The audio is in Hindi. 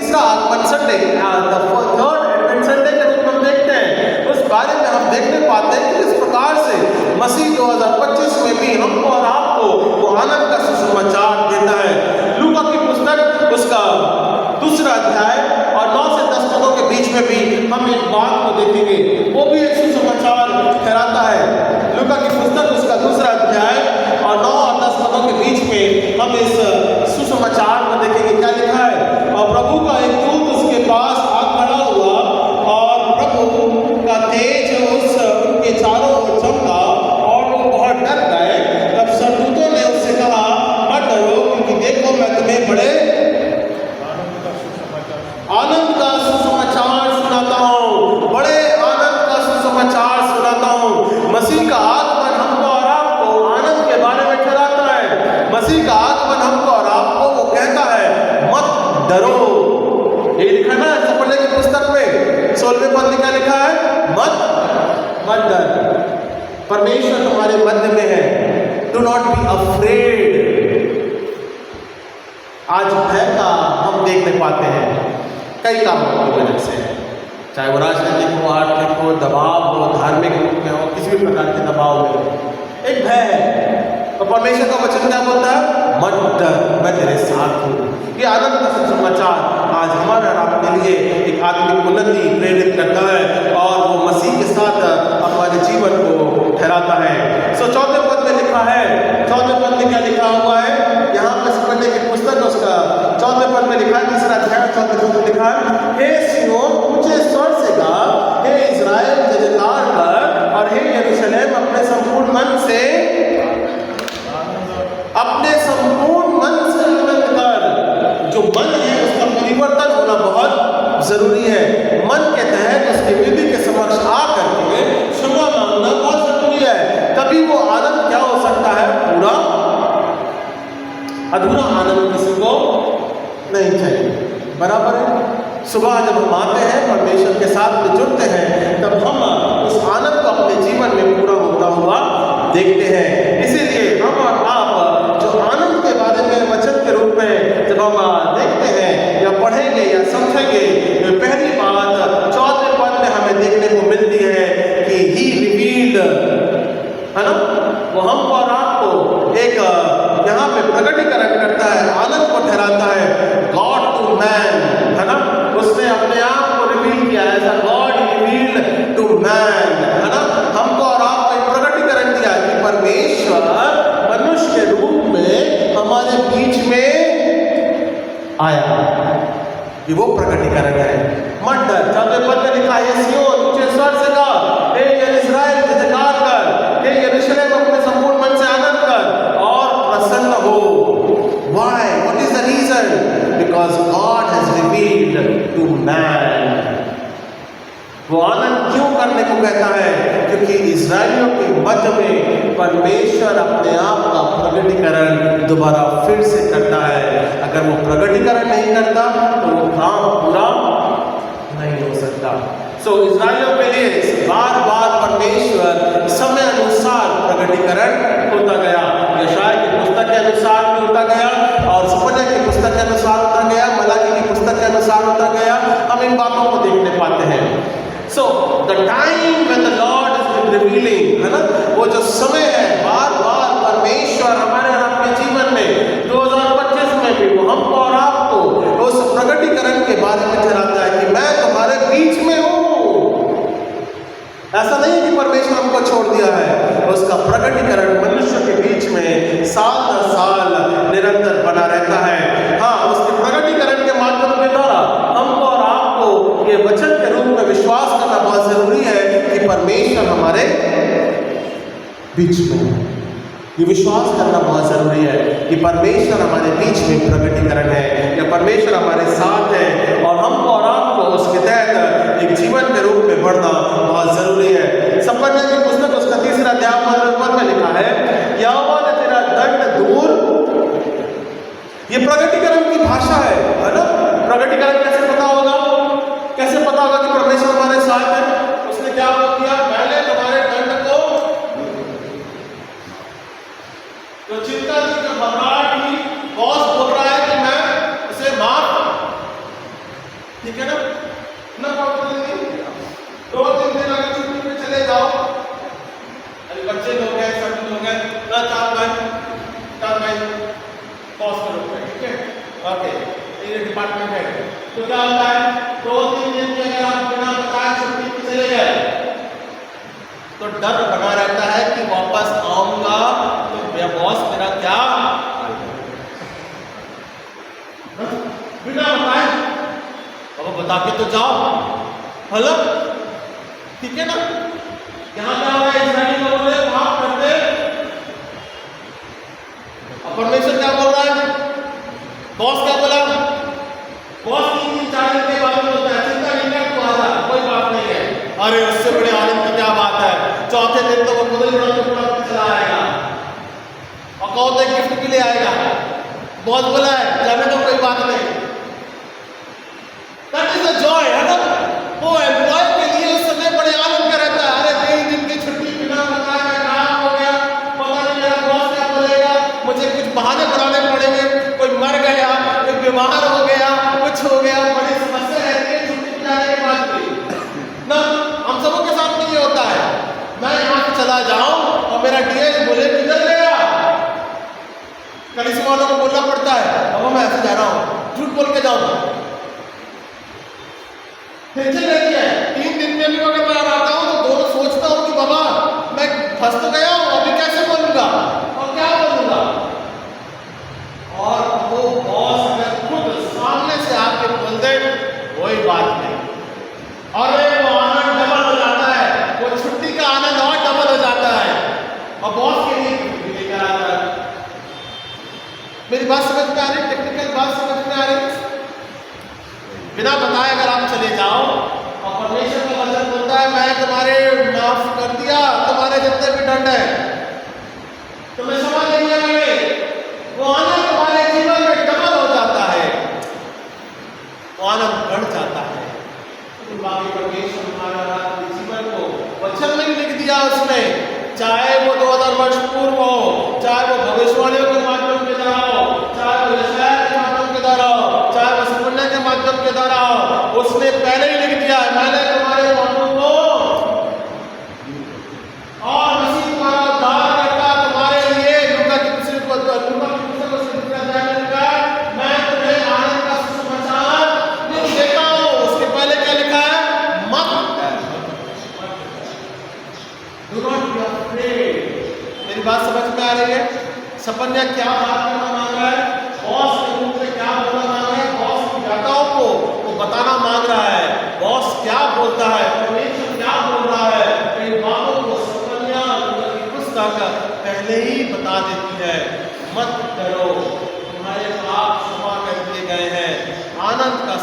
तीसरा आगमन संडे, थर्ड एडवेंट संडे के रूप में हम देखते हैं। उस बारे में हम देखने पाते हैं कि इस प्रकार से मसीह 2025 में भी हमको और आपको वो आनंद का सुसमाचार देता है। लूका की पुस्तक उसका 2 अध्याय और 9 से 10 पदों के बीच में भी हम एक बात को देखेंगे, वो भी एक सुसमाचार ठहराता है। लूका की पुस्तक उसका 2 अध्याय और 9 और 10 पदों के बीच में हम इस सुसमाचार को देखेंगे। क्या लिखा है? और प्रभु का एक दूत उसके पास आ खड़ा हुआ और प्रभु का तेज उनके चारों ओर चमका और वो बहुत डर गए। तब स्वर्गदूतों ने उससे कहा, मत डरो, क्योंकि देखो मैं तुम्हें बड़े आनंद का सुसमाचार सुनाता हूँ, बड़े आनंद का सुसमाचार सुनाता हूँ। मसीह का आगमन हमको और आपको आनंद के बारे में ठहराता है। मसीह का आगमन हमको और आपको वो कहता है, मत डरो। ये लिखा ना सपने की पुस्तक में 16वें पद में क्या लिखा है? मत डर। परमेश्वर तुम्हारे मध्य में है। Do not be afraid. आज भय का हम देखने पाते हैं कई कारणों की वजह से, चाहे वो राजनीतिक हो, आर्थिक हो, दबाव हो, धार्मिक रूप में हो, किसी भी प्रकार के दबाव में हो, एक भय है। और परमेश्वर का वचन क्या बोलता है? मत डर, मैं तेरे साथ हूँ। ये आनंद का सुसमाचार आज हमारे और आपके लिए एक आत्मिक उन्नति प्रेरित करता है और वो मसीह के साथ हमारे जीवन को ठहराता है। सो 4वें पद में लिखा है, 4वें पद में क्या लिखा हुआ है? यहाँ पर समझने की पुस्तक उसका 4वें पद में लिखा है, 3 अध्याय 4वें पद में लिखा है, हे सिय्योन ऊंचे स्वर से गा, हे इस्राएल जय जयकार कर, और हे यरूशलेम अपने संपूर्ण मन से आनंद कर। जो मन है उसका परिवर्तन होना बहुत जरूरी है। मन के तहत उसकी विधि के समक्ष आ करके क्षमा मांगना बहुत जरूरी है। तभी वो आनंद क्या हो सकता है? पूरा। अधूरा आनंद किसी को नहीं चाहिए। बराबर है। सुबह जब हम आते हैं, परमेश्वर के साथ में जुड़ते हैं, तब हम उस आनंद को अपने जीवन में पूरा होता हुआ देखते हैं। इसीलिए हम और आप जो आनंद के बारे में वचन के रूप में जब हम देखते हैं या पढ़ेंगे या समझेंगे, तो पहली बात 4वें पद में हमें देखने को मिलती है कि ही रिवील्ड, है ना, वो हमको और आपको एक यहाँ पे प्रकटीकरण करता है, आनंद को ठहराता है। गॉड टू मैन, है ना, उसने अपने आप को रिवील किया है। गॉड रिवील्ड टू मैन, है ना, हमको और आपको एक प्रकटीकरण दिया कि परमेश्वर मनुष्य के रूप में हमारे बीच में आया। ये वो प्रकटीकरण है। मत डर। 4वें पद में लिखा है, सिय्योन ऊंचे स्वर से गा, हे इस्राएल जय जयकार कर, हे यरूशलेम अपने संपूर्ण मन से आनंद कर और प्रसन्न हो। Why? What is the reason? Because God has revealed to man. वो आनंद क्यों करने को कहता है? क्योंकि इस्राएलियों के मध्य में परमेश्वर अपने आप का प्रकटीकरण दोबारा फिर से करता है। अगर वो प्रकटीकरण नहीं करता तो वो काम पूरा नहीं हो सकता। सो इस्राएलियों के लिए बार बार परमेश्वर समय अनुसार प्रकटीकरण होता गया। यशायाह की पुस्तक के अनुसार भी होता गया और सपने की पुस्तक के अनुसार होता गया, मलाकी की पुस्तक के अनुसार होता गया। हम इन बातों को देखने पाते हैं। So the time when the Lord is revealing, है ना, वो जो समय है, बार बार परमेश्वर हमारे और आपके जीवन में 2025 में भी वो हमको और आपको उस प्रकटीकरण के बारे में ठहराता है कि मैं तुम्हारे बीच में हूँ। ऐसा नहीं कि परमेश्वर हमको छोड़ दिया है। उसका प्रकटीकरण मनुष्य के बीच में साल दर साल निरंतर बना रहता है। हाँ, उसके प्रकटीकरण के माध्यम के द्वारा हमको और आपको ये वचन के रूप में विश्वास करना बहुत जरूरी है कि परमेश्वर हमारे बीच में है। ये विश्वास करना बहुत जरूरी है कि परमेश्वर हमारे बीच में प्रकटीकरण है या परमेश्वर हमारे साथ है और हमको और आपको उसके तहत एक जीवन के रूप में बढ़ना बहुत जरूरी है। सपने की पुस्तक उसका 3 अध्याय में लिखा है, यहोवा ने तेरा दंड दूर। ये प्रकटीकरण की भाषा है ना। प्रकटीकरण कैसे पता होगा? कैसे पता होगा कि परमेश्वर हमारे साथ है? उसने क्या किया? मैंने तुम्हारे दंड को, तो चिंता की, जो घबराहट की, बॉस बोल रहा है कि मैं उसे माफ ठीक है ना? ना प्रॉब्लम नहीं। 2-3 दिन अगर छुट्टी पे चले जाओ, अरे बच्चे लोग हैं, सभी लोग हैं ना, 4 भाई पॉज करो, ठीक है? ओके, ये डिपार्टमेंट है। तो क्या होता है, 2-3 दिन के अगर आप बिना बताए छुट्टी पे चले गए तो डर बना रहता है कि वापस आऊंगा तो मेरा बॉस मेरा क्या बिना बताए, अब बता के तो जाओ, हेलो, ठीक है ना? यहाँ क्या हो रहा है, इजराइली लोगों ने माफ कर दे, परमेश्वर क्या बोल रहा है, बॉस क्या बोला, बॉस 3-4 दिन के बाद होता है, चिंता नहीं कर, तू आजा, कोई बात नहीं है। अरे उससे बड़े आनंद की क्या बात है, चौथे दिन तो वो खुद ही बड़ा टुकड़ा चला आएगा और कहो तो गिफ्ट भी ले आएगा, बॉस बोला है जाने तो कोई बात नहीं। दैट इज द जॉय, है ना? वो एम्प्लॉय के लिए उस समय बड़े आनंद का रहता है, अरे 3 दिन की छुट्टी बिना बताए मैं काम हो गया, पता नहीं मेरा बॉस क्या बोलेगा, मुझे कुछ बहाने बनाने पड़ेंगे, कोई मर गया, कोई बीमार हो गया, कुछ हो गया, बड़ी समस्या रहती है छुट्टी पे जाने के बाद भी ना। हम सबों के साथ में ये होता है, मैं यहाँ से चला जाऊं और मेरा डीएस बोले किधर गया, कलीसिया वालों को बोलना पड़ता है अब मैं ऐसे जा रहा हूँ, झूठ बोल के जाऊंगा, टेंशन रहती है। 3 दिन में भी अगर मैं आता हूँ तो दोनों सोचता हूँ कि बाबा मैं फंस तो गया हूँ, अभी कैसे बोलूंगा और क्या बोलूंगा, और वो बॉस अगर खुद सामने से आके बोल दे कोई बात नहीं, और वो आनंद डबल हो जाता है, वो छुट्टी का आनंद और डबल हो जाता है, और बॉस के लिए छुट्टी लेकर आता है। मेरी बात समझ में आ रही, टेक्निकल बात समझ में आ रही? बिना बताए अगर आप चले जाओ और परमेश्वर का वचन बोलता है मैं तुम्हारे माफ कर दिया, तुम्हारे जितने भी दंड है, तुम्हें समझ नहीं आएंगे, वो आनंद तुम्हारे जीवन में डबल हो जाता है, वो आनंद बढ़ जाता है। तो बाकी परमेश्वर हमारा जीवन को वचन में लिख दिया उसने, चाहे वो 2000 वर्ष पूर्व हो, चाहे वो भविष्यवाणियों के माध्यम के द्वारा हो, चाहे वो यशायाह के माध्यम के द्वारा हो, चाहे वो सुपन्या के माध्यम के द्वारा हो, उसने पहले ही लिख दिया है मैंने तुम्हारे पापों को और मसीह तुम्हारा उद्धार करता तुम्हारे लिए, लूका की पुस्तक को मैं तुम्हें आनंद का सुसमाचार देता हूं। उसके पहले क्या लिखा है, मत डू नॉट बी अफ्रेड। मेरी बात समझ में आ रही है? सपन्या क्या बात करना मांग रहा है, बॉस के रूप में क्या बोलना मांग रहा है, बॉस की व्याख्याओं को वो बताना मांग रहा है, बॉस क्या बोलता है, परमेश्वर क्या बोल रहा है, इन बातों को सपन्या की पुस्तक पहले ही बता देती है। मत डरो, तुम्हारे पाप क्षमा कर दिए गए हैं, आनंद का